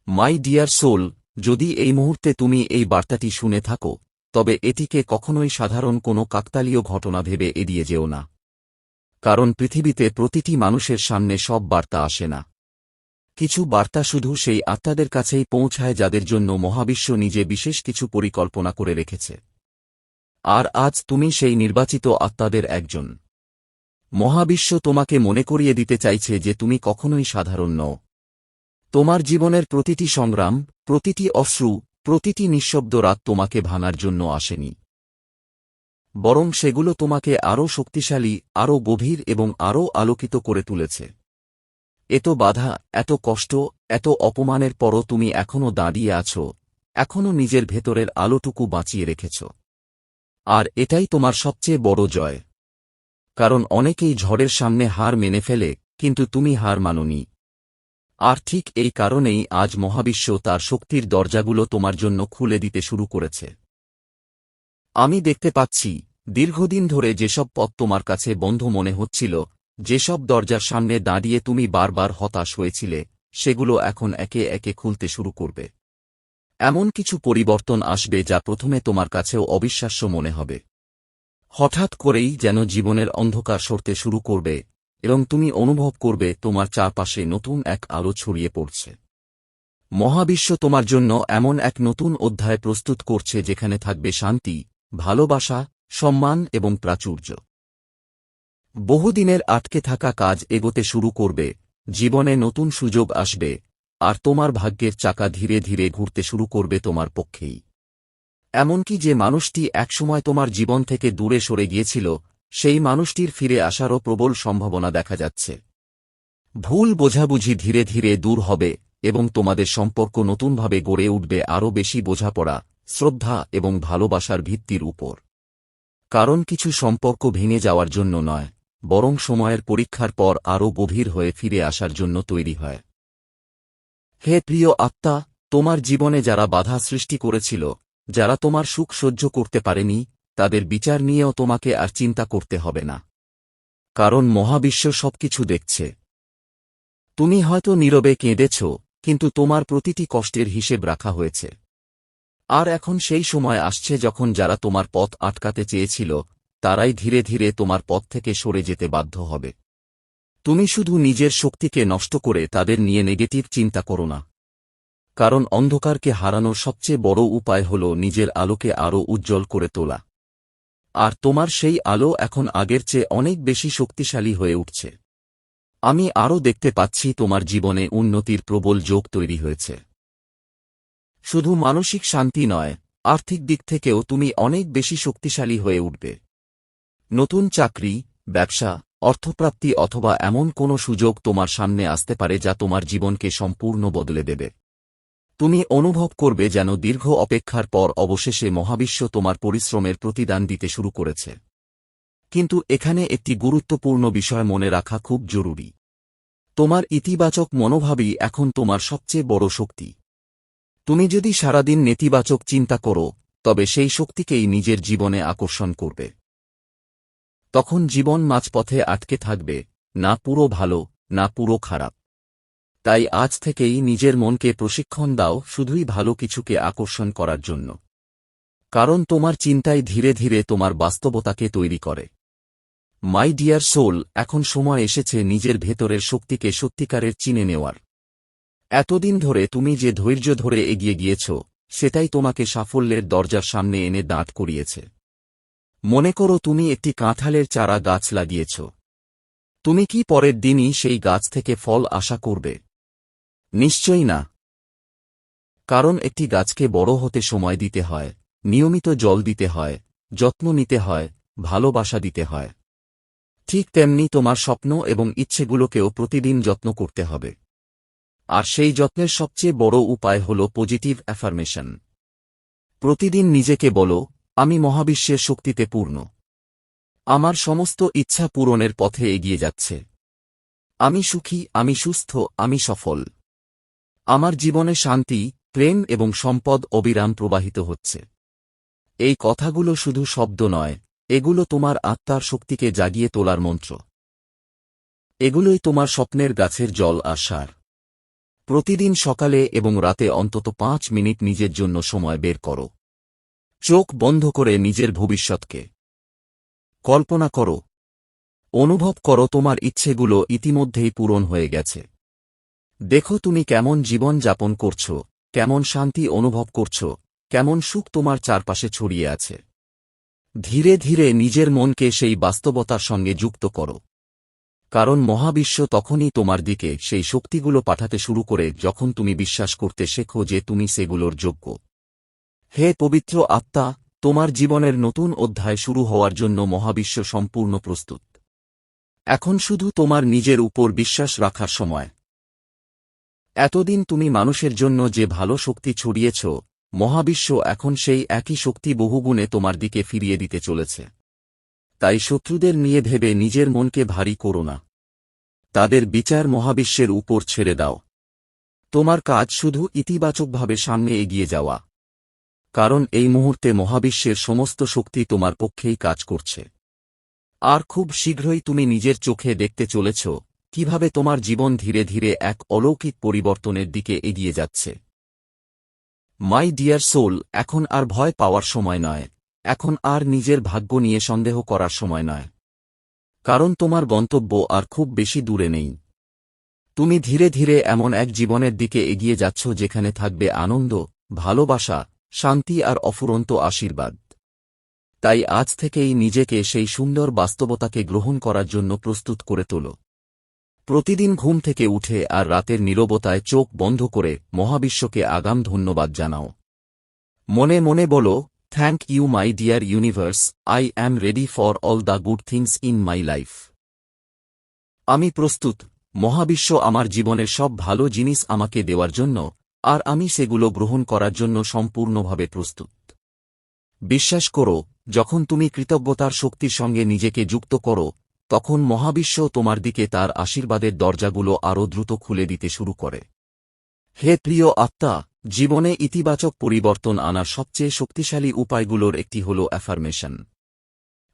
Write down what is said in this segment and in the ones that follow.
My dear soul, যদি এই মুহূর্তে তুমি এই বার্তাটি শুনে থাকো, তবে এটিকে কখনোই সাধারণ কোনো কাকতালীয় ঘটনা ভেবে এড়িয়ে যেও না। কারণ পৃথিবীতে প্রতিটি মানুষের সামনে সব বার্তা আসে না। কিছু বার্তা শুধু সেই আত্মাদের কাছেই পৌঁছায় যাদের জন্য মহাবিশ্ব নিজে বিশেষ কিছু পরিকল্পনা করে রেখেছে। আর আজ তুমি সেই নির্বাচিত আত্মাদের একজন। মহাবিশ্ব তোমাকে মনে করিয়ে দিতে চাইছে যে তুমি কখনোই সাধারণ নও। তোমার জীবনের প্রতিটি সংগ্রাম, প্রতিটি অশ্রু, প্রতিটি নিঃশব্দ রাত তোমাকে ভাঙার জন্য আসেনি, বরং সেগুলো তোমাকে আরও শক্তিশালী, আরও গভীর এবং আরও আলোকিত করে তুলেছে। এত বাধা, এত কষ্ট, এত অপমানের পরও তুমি এখনও দাঁড়িয়ে আছো, এখনও নিজের ভেতরের আলোটুকু বাঁচিয়ে রেখেছ। আর এটাই তোমার সবচেয়ে বড় জয়। কারণ অনেকেই ঝড়ের সামনে হার মেনে ফেলে, কিন্তু তুমি হার মানোনি। আর ঠিক এই কারণেই আজ মহাবিশ্ব তার শক্তির দরজাগুলো তোমার জন্য খুলে দিতে শুরু করেছে। আমি দেখতে পাচ্ছি, দীর্ঘদিন ধরে যেসব পথ তোমার কাছে বন্ধ মনে হচ্ছিল, যেসব দরজার সামনে দাঁড়িয়ে তুমি বারবার হতাশ হয়েছিলে, সেগুলো এখন একে একে খুলতে শুরু করবে। এমন কিছু পরিবর্তন আসবে যা প্রথমে তোমার কাছেও অবিশ্বাস্য মনে হবে। হঠাৎ করেই যেন জীবনের অন্ধকার সরতে শুরু করবে, এবং তুমি অনুভব করবে তোমার চারপাশে নতুন এক আলো ছড়িয়ে পড়ছে। মহাবিশ্ব তোমার জন্য এমন এক নতুন অধ্যায় প্রস্তুত করছে যেখানে থাকবে শান্তি, ভালোবাসা, সম্মান এবং প্রাচুর্য। বহুদিনের আটকে থাকা কাজ এগোতে শুরু করবে, জীবনে নতুন সুযোগ আসবে, আর তোমার ভাগ্যের চাকা ধীরে ধীরে ঘুরতে শুরু করবে তোমার পক্ষেই। এমনকি যে মানুষটি একসময় তোমার জীবন থেকে দূরে সরে গিয়েছিল, সেই মানুষটির ফিরে আসারও প্রবল সম্ভাবনা দেখা যাচ্ছে। ভুল বোঝাবুঝি ধীরে ধীরে দূর হবে, এবং তোমাদের সম্পর্ক নতুনভাবে গড়ে উঠবে আরও বেশি বোঝাপড়া, শ্রদ্ধা এবং ভালোবাসার ভিত্তির উপর। কারণ কিছু সম্পর্ক ভেঙে যাওয়ার জন্য নয়, বরং সময়ের পরীক্ষার পর আরও গভীর হয়ে ফিরে আসার জন্য তৈরি হয়। হে প্রিয় আত্মা, তোমার জীবনে যারা বাধা সৃষ্টি করেছিল, যারা তোমার সুখ সহ্য করতে পারেনি, তাদের বিচার নিয়েও তোমাকে আর চিন্তা করতে হবে না। কারণ মহাবিশ্ব সবকিছু দেখছে। তুমি হয়তো নীরবে কেঁদেছ, কিন্তু তোমার প্রতিটি কষ্টের হিসেব রাখা হয়েছে। আর এখন সেই সময় আসছে যখন যারা তোমার পথ আটকাতে চেয়েছিল, তারাই ধীরে ধীরে তোমার পথ থেকে সরে যেতে বাধ্য হবে। তুমি শুধু নিজের শক্তিকে নষ্ট করে তাদের নিয়ে নেগেটিভ চিন্তা করো না। কারণ অন্ধকারকে হারানোর সবচেয়ে বড় উপায় হল নিজের আলোকে আরও উজ্জ্বল করে তোলা। আর তোমার সেই আলো এখন আগের চেয়ে অনেক বেশি শক্তিশালী হয়ে উঠছে। আমি আরও দেখতে পাচ্ছি তোমার জীবনে উন্নতির প্রবল যোগ তৈরি হয়েছে। শুধু মানসিক শান্তি নয়, আর্থিক দিক থেকেও তুমি অনেক বেশি শক্তিশালী হয়ে উঠবে। নতুন চাকরি, ব্যবসা, অর্থপ্রাপ্তি অথবা এমন কোনো সুযোগ তোমার সামনে আসতে পারে যা তোমার জীবনকে সম্পূর্ণ বদলে দেবে। তুমি অনুভব করবে যেন দীর্ঘ অপেক্ষার পর অবশেষে মহাবিশ্ব তোমার পরিশ্রমের প্রতিদান দিতে শুরু করেছে। কিন্তু এখানে একটি গুরুত্বপূর্ণ বিষয় মনে রাখা খুব জরুরি। তোমার ইতিবাচক মনোভাবই এখন তোমার সবচেয়ে বড় শক্তি। তুমি যদি সারাদিন নেতিবাচক চিন্তা করো, তবে সেই শক্তিকেই নিজের জীবনে আকর্ষণ করবে। তখন জীবন মাঝপথে আটকে থাকবে, না পুরো ভালো, না পুরো খারাপ। তাই আজ থেকেই নিজের মনকে প্রশিক্ষণ দাও শুধুই ভালো কিছুকে আকর্ষণ করার জন্য। কারণ তোমার চিন্তাই ধীরে ধীরে তোমার বাস্তবতাকে তৈরি করে। মাই ডিয়ার সোল, এখন সময় এসেছে নিজের ভেতরের শক্তিকে সত্যিকারের চিনে নেওয়ার। এতদিন ধরে তুমি যে ধৈর্য ধরে এগিয়ে গিয়েছ, সেটাই তোমাকে সাফল্যের দরজার সামনে এনে দাঁড় করিয়েছে। মনে করো তুমি একটি কাঁঠালের চারা গাছ লাগিয়েছ। তুমি কি পরের দিনই সেই গাছ থেকে ফল আশা করবে? নিশ্চয়ই না। কারণ একটি গাছকে বড় হতে সময় দিতে হয়, নিয়মিত জল দিতে হয়, যত্ন নিতে হয়, ভালোবাসা দিতে হয়। ঠিক তেমনি তোমার স্বপ্ন এবং ইচ্ছেগুলোকেও প্রতিদিন যত্ন করতে হবে। আর সেই যত্নের সবচেয়ে বড় উপায় হল পজিটিভ অ্যাফার্মেশন। প্রতিদিন নিজেকে বলো, আমি মহাবিশ্বের শক্তিতে পূর্ণ। আমার সমস্ত ইচ্ছা পূরণের পথে এগিয়ে যাচ্ছে। আমি সুখী, আমি সুস্থ, আমি সফল। আমার জীবনে শান্তি, প্রেম এবং সম্পদ অবিরাম প্রবাহিত হচ্ছে। এই কথাগুলো শুধু শব্দ নয়, এগুলো তোমার আত্মার শক্তিকে জাগিয়ে তোলার মন্ত্র। এগুলোই তোমার স্বপ্নের গাছের জল আর সার। প্রতিদিন সকালে এবং রাতে অন্তত 5 মিনিট নিজের জন্য সময় বের করো। চোখ বন্ধ করে নিজের ভবিষ্যৎকে কল্পনা করো। অনুভব করো তোমার ইচ্ছেগুলো ইতিমধ্যেই পূরণ হয়ে গেছে। দেখো তুমি কেমন জীবন যাপন করছ, কেমন শান্তি অনুভব করছ, কেমন সুখ তোমার চারপাশে ছড়িয়ে আছে। ধীরে ধীরে নিজের মনকে সেই বাস্তবতার সঙ্গে যুক্ত করো। কারণ মহাবিশ্ব তখনই তোমার দিকে সেই শক্তিগুলো পাঠাতে শুরু করে যখন তুমি বিশ্বাস করতে শেখো যে তুমি সেগুলোর যোগ্য। হে পবিত্র আত্মা, তোমার জীবনের নতুন অধ্যায় শুরু হওয়ার জন্য মহাবিশ্ব সম্পূর্ণ প্রস্তুত। এখন শুধু তোমার নিজের উপর বিশ্বাস রাখার সময়। এতদিন তুমি মানুষের জন্য যে ভালো শক্তি ছড়িয়েছ, মহাবিশ্ব এখন সেই একই শক্তি বহুগুণে তোমার দিকে ফিরিয়ে দিতে চলেছে। তাই শত্রুদের নিয়ে ভেবে নিজের মনকে ভারী করো না। তাদের বিচার মহাবিশ্বের উপর ছেড়ে দাও। তোমার কাজ শুধু ইতিবাচকভাবে সামনে এগিয়ে যাওয়া। কারণ এই মুহূর্তে মহাবিশ্বের সমস্ত শক্তি তোমার পক্ষেই কাজ করছে। আর খুব শীঘ্রই তুমি নিজের চোখে দেখতে চলেছ কিভাবে তোমার জীবন ধীরে ধীরে এক অলৌকিক পরিবর্তনের দিকে এগিয়ে যাচ্ছে। মাই ডিয়ার সোল, এখন আর ভয় পাওয়ার সময় নয়, এখন আর নিজের ভাগ্য নিয়ে সন্দেহ করার সময় নয়। কারণ তোমার গন্তব্য আর খুব বেশি দূরে নেই। তুমি ধীরে ধীরে এমন এক জীবনের দিকে এগিয়ে যাচ্ছ যেখানে থাকবে আনন্দ, ভালোবাসা, শান্তি আর অফুরন্ত আশীর্বাদ। তাই আজ থেকেই নিজেকে সেই সুন্দর বাস্তবতাকে গ্রহণ করার জন্য প্রস্তুত করে তোলো। প্রতিদিন ঘুম থেকে উঠে আর রাতের নীরবতায় চোখ বন্ধ করে মহাবিশ্বকে আগাম ধন্যবাদ জানাও। মনে মনে বলো, thank you my dear universe, I am ready for all the good things in my life. আমি প্রস্তুত, মহাবিশ্ব আমার জীবনের সব ভালো জিনিস আমাকে দেওয়ার জন্য, আর আমি সেগুলো গ্রহণ করার জন্য সম্পূর্ণভাবে প্রস্তুত। বিশ্বাস করো, যখন তুমি কৃতজ্ঞতার শক্তির সঙ্গে নিজেকে যুক্ত করো, তখন মহাবিশ্ব তোমার দিকে তার আশীর্বাদের দরজাগুলো আরও দ্রুত খুলে দিতে শুরু করে। হে প্রিয় আত্মা, জীবনে ইতিবাচক পরিবর্তন আনার সবচেয়ে শক্তিশালী উপায়গুলোর একটি হল অ্যাফার্মেশন।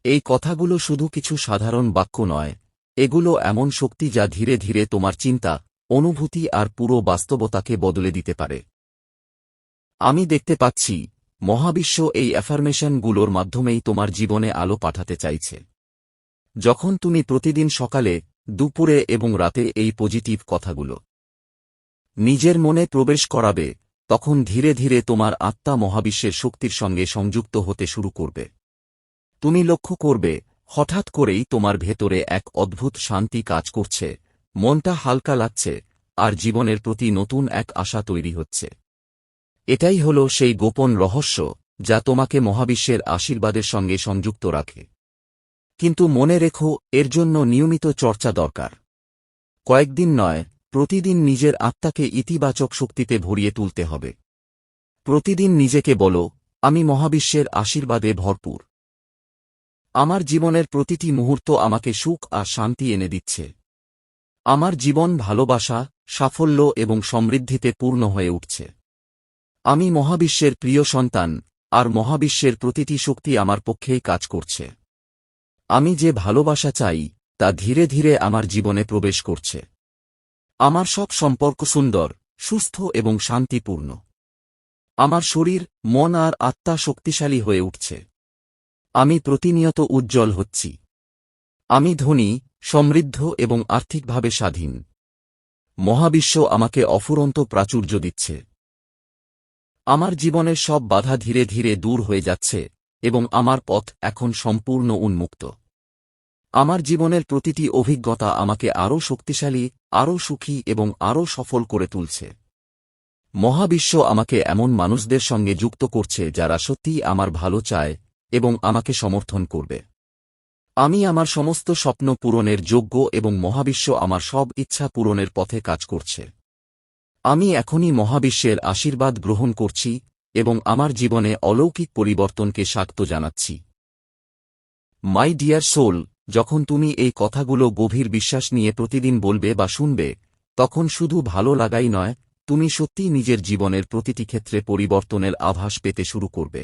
এই কথাগুলো শুধু কিছু সাধারণ বাক্য নয়, এগুলো এমন শক্তি যা ধীরে ধীরে তোমার চিন্তা, অনুভূতি আর পুরো বাস্তবতাকে বদলে দিতে পারে। আমি দেখতে পাচ্ছি, মহাবিশ্ব এই অ্যাফার্মেশনগুলোর মাধ্যমেই তোমার জীবনে আলো পাঠাতে চাইছে। যখন তুমি প্রতিদিন সকালে, দুপুরে এবং রাতে এই পজিটিভ কথাগুলো নিজের মনে প্রবেশ করাবে, তখন ধীরে ধীরে তোমার আত্মা মহাবিশ্বের শক্তির সঙ্গে সংযুক্ত হতে শুরু করবে। তুমি লক্ষ্য করবে, হঠাৎ করেই তোমার ভেতরে এক অদ্ভুত শান্তি কাজ করছে, মনটা হালকা লাগছে, আর জীবনের প্রতি নতুন এক আশা তৈরি হচ্ছে। এটাই হল সেই গোপন রহস্য যা তোমাকে মহাবিশ্বের আশীর্বাদের সঙ্গে সংযুক্ত রাখে। কিন্তু মনে রেখো, এর জন্য নিয়মিত চর্চা দরকার। কয়েকদিন নয়, প্রতিদিন নিজের আত্মাকে ইতিবাচক শক্তিতে ভরিয়ে তুলতে হবে। প্রতিদিন নিজেকে বলো, আমি মহাবিশ্বের আশীর্বাদে ভরপুর। আমার জীবনের প্রতিটি মুহূর্ত আমাকে সুখ আর শান্তি এনে দিচ্ছে। আমার জীবন ভালোবাসা, সাফল্য এবং সমৃদ্ধিতে পূর্ণ হয়ে উঠছে। আমি মহাবিশ্বের প্রিয় সন্তান, আর মহাবিশ্বের প্রতিটি শক্তি আমার পক্ষেই কাজ করছে। আমি যে ভালোবাসা চাই, তা ধীরে ধীরে আমার জীবনে প্রবেশ করছে। আমার সব সম্পর্ক সুন্দর, সুস্থ এবং শান্তিপূর্ণ। আমার শরীর, মন আর আত্মা শক্তিশালী হয়ে উঠছে। আমি প্রতিনিয়ত উজ্জ্বল হচ্ছি। আমি ধনী, সমৃদ্ধ এবং আর্থিকভাবে স্বাধীন। মহাবিশ্ব আমাকে অফুরন্ত প্রাচুর্য দিচ্ছে। আমার জীবনের সব বাধা ধীরে ধীরে দূর হয়ে যাচ্ছে, এবং আমার পথ এখন সম্পূর্ণ উন্মুক্ত। আমার জীবনের প্রতিটি অভিজ্ঞতা আমাকে আরও শক্তিশালী, আরও সুখী এবং আরও সফল করে তুলছে। মহাবিশ্ব আমাকে এমন মানুষদের সঙ্গে যুক্ত করছে যারা সত্যিই আমার ভালো চায় এবং আমাকে সমর্থন করবে। আমি আমার সমস্ত স্বপ্ন পূরণের যোগ্য এবং মহাবিশ্ব আমার সব ইচ্ছা পূরণের পথে কাজ করছে। আমি এখনই মহাবিশ্বের আশীর্বাদ গ্রহণ করছি এবং আমার জীবনে অলৌকিক পরিবর্তনকে স্বাগত জানাচ্ছি। মাই ডিয়ার সোল, যখন তুমি এই কথাগুলো গভীর বিশ্বাস নিয়ে প্রতিদিন বলবে বা শুনবে, তখন শুধু ভালো লাগাই নয়, তুমি সত্যিই নিজের জীবনের প্রতিটি ক্ষেত্রে পরিবর্তনের আভাস পেতে শুরু করবে।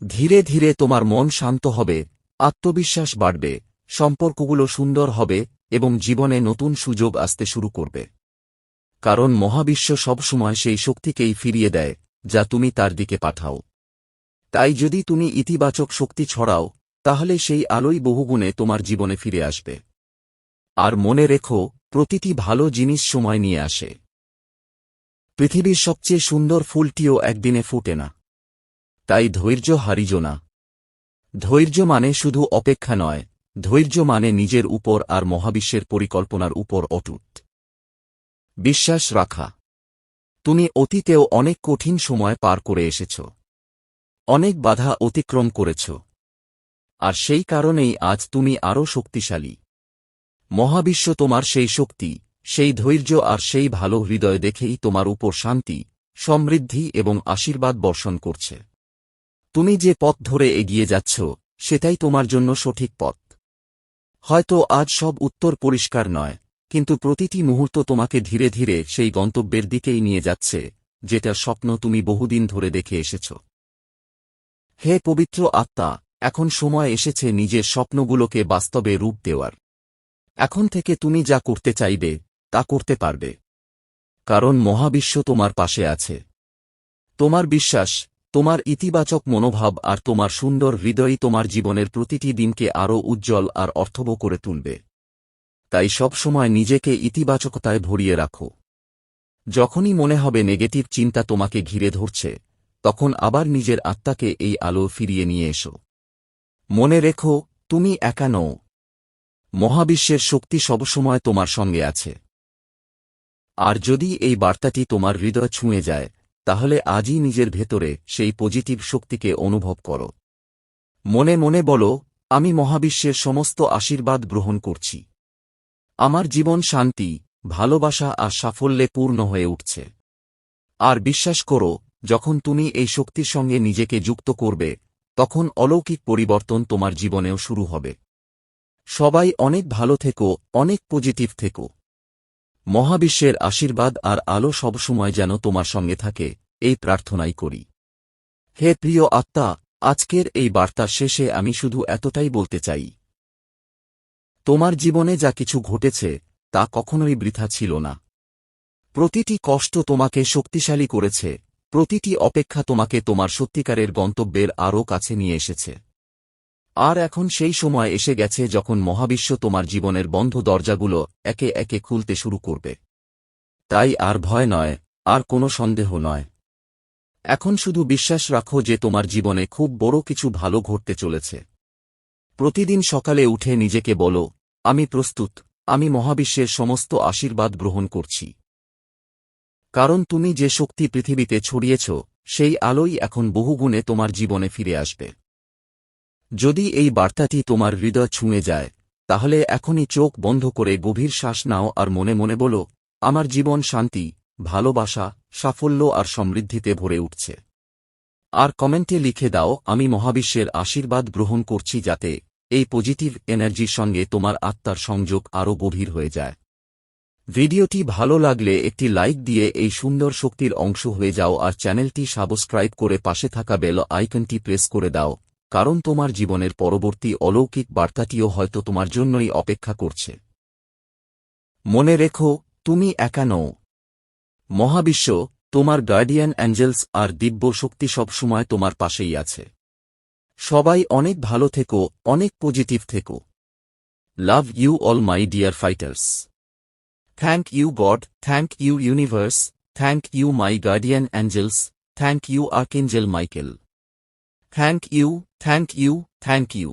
ধীরে ধীরে তোমার মন শান্ত হবে, আত্মবিশ্বাস বাড়বে, সম্পর্কগুলো সুন্দর হবে এবং জীবনে নতুন সুযোগ আসতে শুরু করবে। কারণ মহাবিশ্ব সবসময় সেই শক্তিকেই ফিরিয়ে দেয় যা তুমি তার দিকে পাঠাও। তাই যদি তুমি ইতিবাচক শক্তি ছড়াও, তাহলে সেই আলোই বহুগুণে তোমার জীবনে ফিরে আসবে। আর মনে রেখো, প্রতিটি ভালো জিনিস সময় নিয়ে আসে। পৃথিবীর সবচেয়ে সুন্দর ফুলটিও একদিনে ফোটে না। তাই ধৈর্য হারিও না। ধৈর্য মানে শুধু অপেক্ষা নয়, ধৈর্য মানে নিজের উপর আর মহাবিশ্বের পরিকল্পনার উপর অটুট বিশ্বাস রাখা। তুমি অতীতেও অনেক কঠিন সময় পার করে এসেছ, অনেক বাধা অতিক্রম করেছ, আর সেই কারণেই আজ তুমি আরও শক্তিশালী। মহাবিশ্ব তোমার সেই শক্তি, সেই ধৈর্য আর সেই ভালো হৃদয় দেখেই তোমার উপর শান্তি, সমৃদ্ধি এবং আশীর্বাদ বর্ষণ করছে। তুমি যে পথ ধরে এগিয়ে যাচ্ছ, সেটাই তোমার জন্য সঠিক পথ। হয়তো আজ সব উত্তর পরিষ্কার নয়, কিন্তু প্রতিটি মুহূর্ত তোমাকে ধীরে ধীরে সেই গন্তব্যের দিকেই নিয়ে যাচ্ছে, যেটার স্বপ্ন তুমি বহুদিন ধরে দেখে এসেছ। হে পবিত্র আত্মা, এখন সময় এসেছে নিজের স্বপ্নগুলোকে বাস্তবে রূপ দেওয়ার। এখন থেকে তুমি যা করতে চাইবে তা করতে পারবে, কারণ মহাবিশ্ব তোমার পাশে আছে। তোমার বিশ্বাস, তোমার ইতিবাচক মনোভাব আর তোমার সুন্দর হৃদয়ই তোমার জীবনের প্রতিটি দিনকে আরও উজ্জ্বল আর অর্থবহ করে তুলবে। তাই সবসময় নিজেকে ইতিবাচকতায় ভরিয়ে রাখো। যখনই মনে হবে নেগেটিভ চিন্তা তোমাকে ঘিরে ধরছে, তখন আবার নিজের আত্মাকে এই আলো ফিরিয়ে নিয়ে এসো। মনে রেখো, তুমি একা নও। মহাবিশ্বের শক্তি সবসময় তোমার সঙ্গে আছে। আর যদি এই বার্তাটি তোমার হৃদয় ছুঁয়ে যায়, তাহলে আজই নিজের ভেতরে সেই পজিটিভ শক্তিকে অনুভব করো। মনে মনে বলো, আমি মহাবিশ্বের সমস্ত আশীর্বাদ গ্রহণ করছি। আমার জীবন শান্তি, ভালোবাসা আর সাফল্যে পূর্ণ হয়ে উঠছে। আর বিশ্বাস করো, যখন তুমি এই শক্তির সঙ্গে নিজেকে যুক্ত করবে, তখন অলৌকিক পরিবর্তন তোমার জীবনেও শুরু হবে। সবাই অনেক ভালো থেকো, অনেক পজিটিভ থেকো। মহাবিশ্বের আশীর্বাদ আর আলো সবসময় যেন তোমার সঙ্গে থাকে, এই প্রার্থনাই করি। হে প্রিয় আত্মা, আজকের এই বার্তার শেষে আমি শুধু এতটাই বলতে চাই, তোমার জীবনে যা কিছু ঘটেছে তা কখনোই বৃথা ছিল না। প্রতিটি কষ্ট তোমাকে শক্তিশালী করেছে, প্রতিটি অপেক্ষা তোমাকে তোমার সত্যিকারের গন্তব্যের আরও কাছে নিয়ে এসেছে। আর এখন সেই সময় এসে গেছে যখন মহাবিশ্ব তোমার জীবনের বন্ধ দরজাগুলো একে একে খুলতে শুরু করবে। তাই আর ভয় নয়, আর কোনো সন্দেহ নয়। এখন শুধু বিশ্বাস রাখো যে তোমার জীবনে খুব বড় কিছু ভালো ঘটতে চলেছে। প্রতিদিন সকালে উঠে নিজেকে বলো, আমি প্রস্তুত, আমি মহাবিশ্বের সমস্ত আশীর্বাদ গ্রহণ করছি। কারণ তুমি যে শক্তি পৃথিবীতে ছড়িয়েছ, সেই আলোই এখন বহুগুণে তোমার জীবনে ফিরে আসবে। যদি এই বার্তাটি তোমার হৃদয় ছুঁয়ে যায়, তাহলে এখনই চোখ বন্ধ করে গভীর শ্বাস নাও আর মনে মনে বলো, আমার জীবন শান্তি, ভালোবাসা, সাফল্য আর সমৃদ্ধিতে ভরে উঠছে। আর কমেন্টে লিখে দাও, আমি মহাবিশ্বের আশীর্বাদ গ্রহণ করছি, যাতে এই পজিটিভ এনার্জির সঙ্গে তোমার আত্মার সংযোগ আরও গভীর হয়ে যায়। ভিডিওটি ভালো লাগলে একটি লাইক দিয়ে এই সুন্দর শক্তির অংশ হয়ে যাও আর চ্যানেলটি সাবস্ক্রাইব করে পাশে থাকা বেল আইকনটি প্রেস করে দাও, কারণ তোমার জীবনের পরবর্তী অলৌকিক বার্তাটিও হয়তো তোমার জন্যই অপেক্ষা করছে। মনে রেখো, তুমি একা নও। মহাবিশ্ব, তোমার গার্ডিয়ান অ্যাঞ্জেলস আর দিব্য শক্তি সবসময় তোমার পাশেই আছে। সবাই অনেক ভালো থেকো, অনেক পজিটিভ থেকো। Love you all my dear fighters. Thank you God, thank you universe, thank you my guardian angels, thank you archangel Michael. Thank you, thank you, thank you.